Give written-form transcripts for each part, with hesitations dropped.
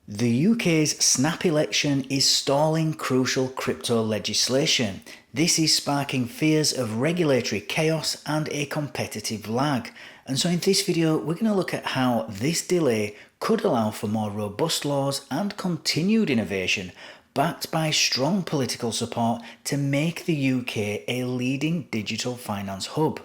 The UK's snap election is stalling crucial crypto legislation. This is sparking fears of regulatory chaos and a competitive lag. And so in this video, we're going to look at how this delay could allow for more robust laws and continued innovation, backed by strong political support to make the UK a leading digital finance hub.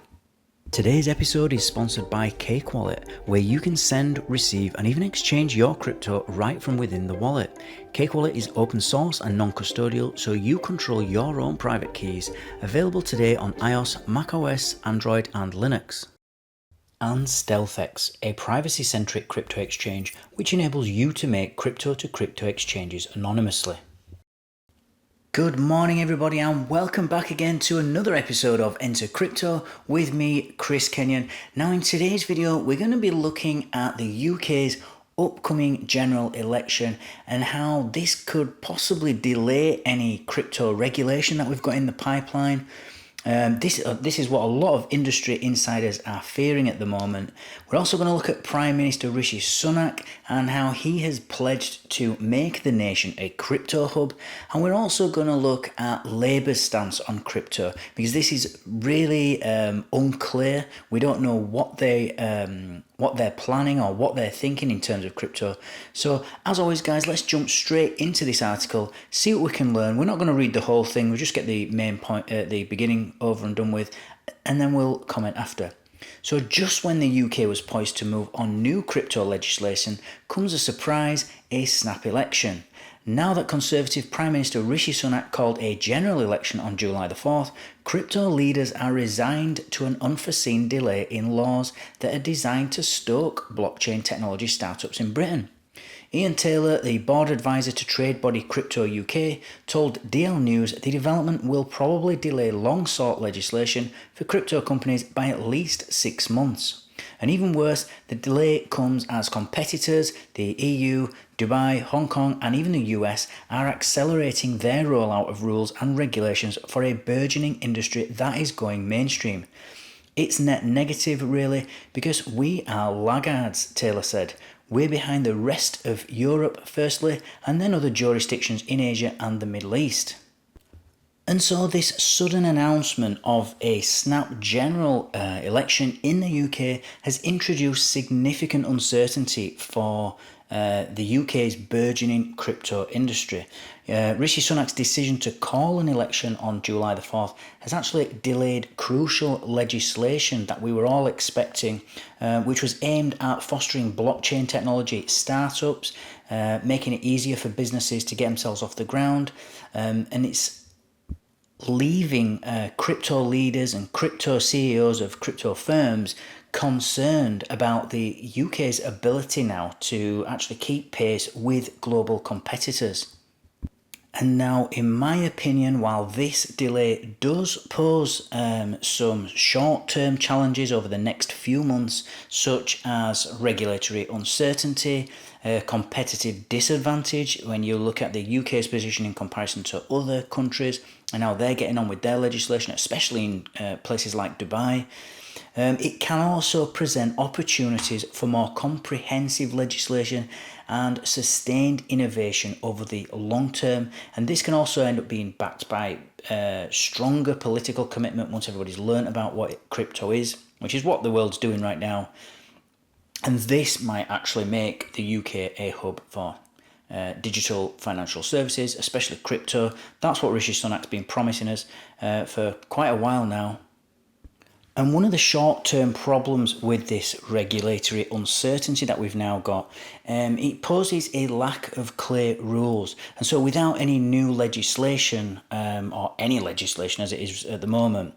Today's episode is sponsored by Cake Wallet, where you can send, receive, and even exchange your crypto right from within the wallet. Cake Wallet is open source and non-custodial, so you control your own private keys. Available today on iOS, macOS, Android, and Linux. And StealthEX, a privacy-centric crypto exchange which enables you to make crypto-to-crypto exchanges anonymously. Good morning everybody, and welcome back again to another episode of Enter Crypto with me, Chris Kenyon. Now in today's video we're going to be looking at the UK's upcoming general election and how this could possibly delay any crypto regulation that we've got in the pipeline. This is what a lot of industry insiders are fearing at the moment. We're also going to look at Prime Minister Rishi Sunak and how he has pledged to make the nation a crypto hub. And we're also going to look at Labour's stance on crypto, because this is really unclear. We don't know what they're planning or what they're thinking in terms of crypto. So as always guys, let's jump straight into this article, see what we can learn. We're not going to read the whole thing, we'll just get the main point at the beginning over and done with, and then we'll comment after. So just when the UK was poised to move on new crypto legislation comes a surprise, a snap election. Now that Conservative Prime Minister Rishi Sunak called a general election on July the 4th, crypto leaders are resigned to an unforeseen delay in laws that are designed to stoke blockchain technology startups in Britain. Ian Taylor, the board advisor to trade body Crypto UK, told DL News the development will probably delay long-sought legislation for crypto companies by at least 6 months. And even worse, the delay comes as competitors, the EU, Dubai, Hong Kong and even the US are accelerating their rollout of rules and regulations for a burgeoning industry that is going mainstream. It's net negative really, because we are laggards, Taylor said. We're behind the rest of Europe firstly, and then other jurisdictions in Asia and the Middle East. And so this sudden announcement of a snap general election in the UK has introduced significant uncertainty for the UK's burgeoning crypto industry. Rishi Sunak's decision to call an election on July the 4th has actually delayed crucial legislation that we were all expecting, which was aimed at fostering blockchain technology startups, making it easier for businesses to get themselves off the ground, and it's leaving crypto leaders and crypto CEOs of crypto firms concerned about the UK's ability now to actually keep pace with global competitors. And now, in my opinion, while this delay does pose some short-term challenges over the next few months, such as regulatory uncertainty, competitive disadvantage when you look at the UK's position in comparison to other countries and how they're getting on with their legislation, especially in places like Dubai, it can also present opportunities for more comprehensive legislation and sustained innovation over the long term, and this can also end up being backed by stronger political commitment once everybody's learned about what crypto is, which is what the world's doing right now. And this might actually make the UK a hub for digital financial services, especially crypto. That's what Rishi Sunak's been promising us for quite a while now. And one of the short-term problems with this regulatory uncertainty that we've now got, it poses a lack of clear rules. And so without any new legislation, or any legislation as it is at the moment,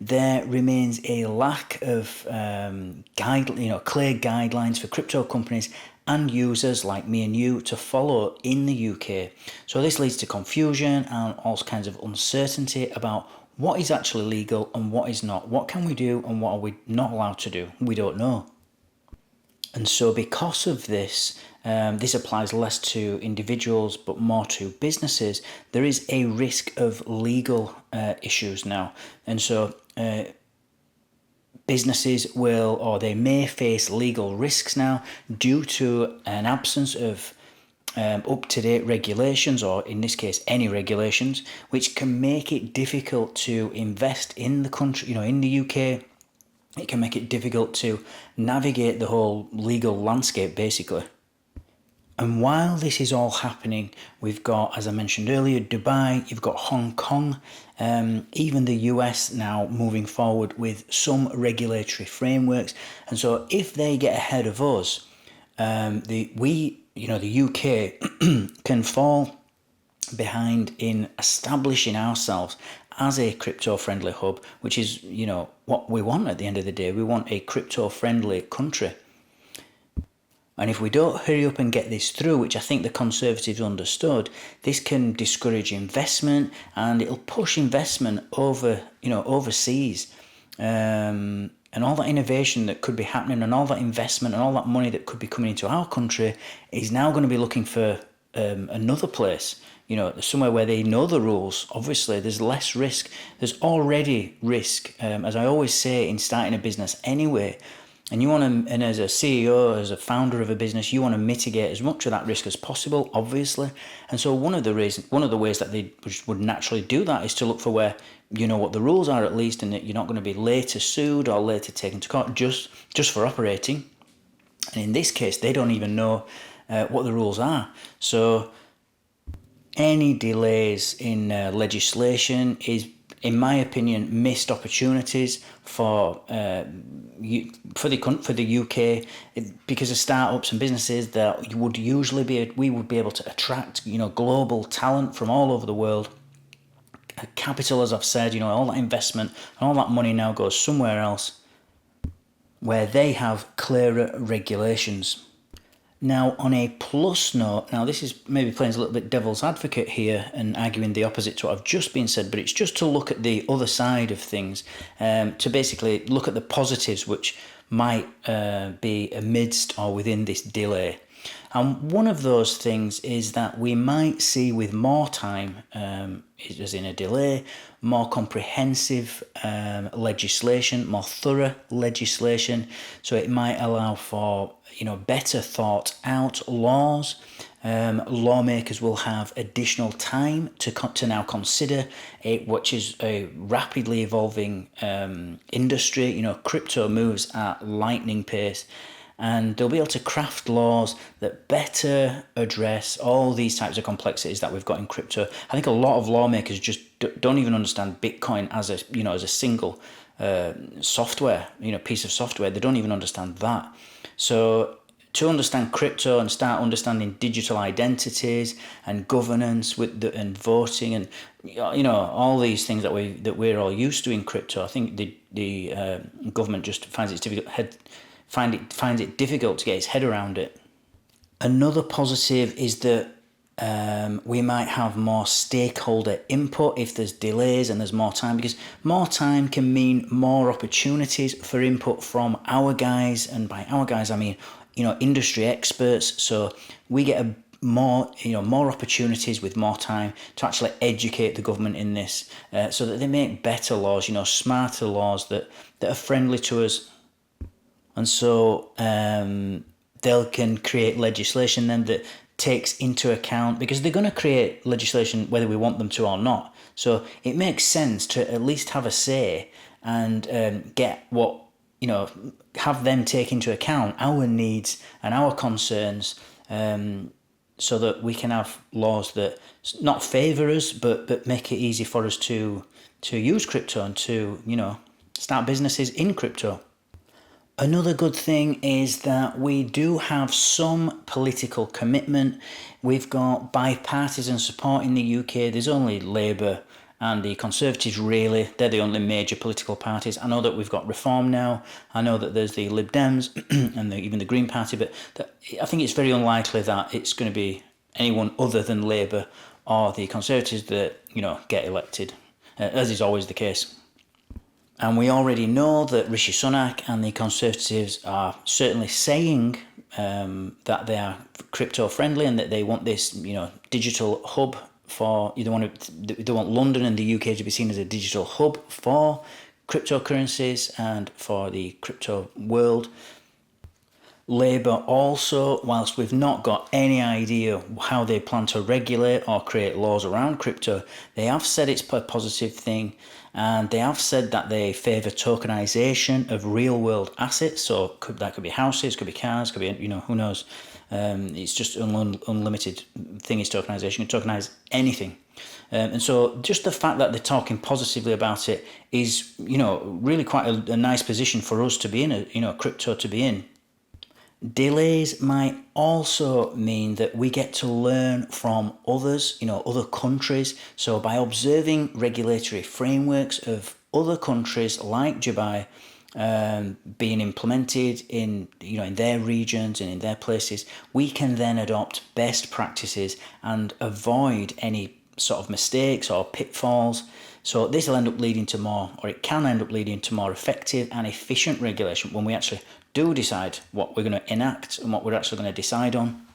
there remains a lack of clear guidelines for crypto companies and users like me and you to follow in the UK. So this leads to confusion and all kinds of uncertainty about what is actually legal and what is not. What can we do and what are we not allowed to do? We don't know. And so because of this, this applies less to individuals but more to businesses. There is a risk of legal issues now. And so businesses will, or they may face legal risks now due to an absence of up-to-date regulations, or in this case any regulations, which can make it difficult to invest in the country, in the UK. It can make it difficult to navigate the whole legal landscape, basically. And while this is all happening, we've got, as I mentioned earlier, Dubai, you've got Hong Kong, even the US now moving forward with some regulatory frameworks. And so if they get ahead of us, the UK can fall behind in establishing ourselves as a crypto-friendly hub, which is, what we want at the end of the day. We want a crypto-friendly country. And if we don't hurry up and get this through, which I think the Conservatives understood, this can discourage investment and it'll push investment overseas. And all that innovation that could be happening and all that investment and all that money that could be coming into our country is now going to be looking for another place, somewhere where they know the rules. Obviously, there's less risk. There's already risk, as I always say, in starting a business anyway. And and as a CEO, as a founder of a business, you want to mitigate as much of that risk as possible, obviously. And so one of the ways that they would naturally do that is to look for where you know what the rules are at least, and that you're not going to be later sued or later taken to court just for operating. And in this case, they don't even know what the rules are. So any delays in legislation is, in my opinion, missed opportunities for the UK, because of startups and businesses that we would be able to attract global talent from all over the world. Capital, as I've said, all that investment and all that money now goes somewhere else where they have clearer regulations. Now, on a plus note, this is maybe playing a little bit devil's advocate here and arguing the opposite to what I've just been said, but it's just to look at the other side of things, to basically look at the positives which might be amidst or within this delay. And one of those things is that we might see, with more time, as in a delay, more comprehensive legislation, more thorough legislation. So it might allow for better thought out laws. Lawmakers will have additional time to now consider which is a rapidly evolving industry. Crypto moves at lightning pace. And they'll be able to craft laws that better address all these types of complexities that we've got in crypto. I think a lot of lawmakers just don't even understand Bitcoin as a single software, piece of software. They don't even understand that. So to understand crypto and start understanding digital identities and governance and voting and all these things that we're all used to in crypto, I think the government just finds it difficult. Finds it difficult to get its head around it. Another positive is that we might have more stakeholder input if there's delays and there's more time, because more time can mean more opportunities for input from our guys, and by our guys I mean industry experts. So we get more opportunities with more time to actually educate the government in this, so that they make better laws, smarter laws that are friendly to us. And so they can create legislation then that takes into account, because they're going to create legislation whether we want them to or not. So it makes sense to at least have a say and get what, have them take into account our needs and our concerns, so that we can have laws that not favour us, but make it easy for us to use crypto and to, start businesses in crypto. Another good thing is that we do have some political commitment. We've got bipartisan support in the UK. There's only Labour and the Conservatives, really. They're the only major political parties. I know that we've got Reform now. I know that there's the Lib Dems and even the Green Party, but I think it's very unlikely that it's going to be anyone other than Labour or the Conservatives that, get elected, as is always the case. And we already know that Rishi Sunak and the Conservatives are certainly saying that they are crypto friendly and that they want this, digital hub for. They want London and the UK to be seen as a digital hub for cryptocurrencies and for the crypto world. Labour also, whilst we've not got any idea how they plan to regulate or create laws around crypto, they have said it's a positive thing, and they have said that they favour tokenisation of real world assets. So that could be houses, could be cars, could be, who knows. It's just unlimited thing is tokenisation. You can tokenise anything. And so just the fact that they're talking positively about it is, really quite a nice position for us to be in, crypto to be in. Delays might also mean that we get to learn from others, other countries. So by observing regulatory frameworks of other countries like Dubai being implemented in their regions and in their places, we can then adopt best practices and avoid any sort of mistakes or pitfalls. So this will end up leading to more, or it can end up leading to more effective and efficient regulation when we actually do decide what we're going to enact and what we're actually going to decide on.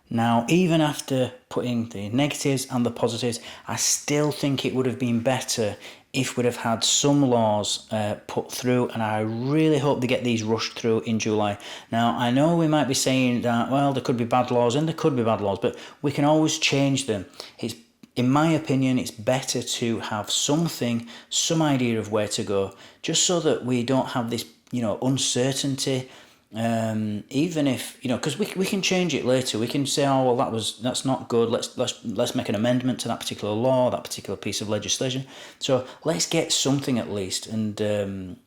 Now, even after putting the negatives and the positives, I still think it would have been better if we'd have had some laws put through, and I really hope they get these rushed through in July. Now, I know we might be saying that, well, there could be bad laws, and there could be bad laws, but we can always change them. In my opinion, it's better to have something, some idea of where to go, just so that we don't have this, uncertainty. Even if, because we can change it later. We can say, oh, well, that's not good. Let's make an amendment to that particular law, that particular piece of legislation. So let's get something at least, and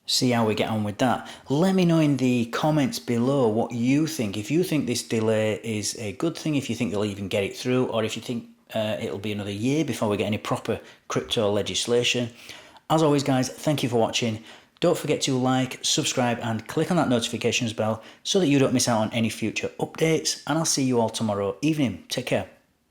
see how we get on with that. Let me know in the comments below what you think. If you think this delay is a good thing, if you think they'll even get it through, or if you think it'll be another year before we get any proper crypto legislation. As always, guys, thank you for watching. Don't forget to like, subscribe, and click on that notifications bell so that you don't miss out on any future updates. And I'll see you all tomorrow evening. Take care.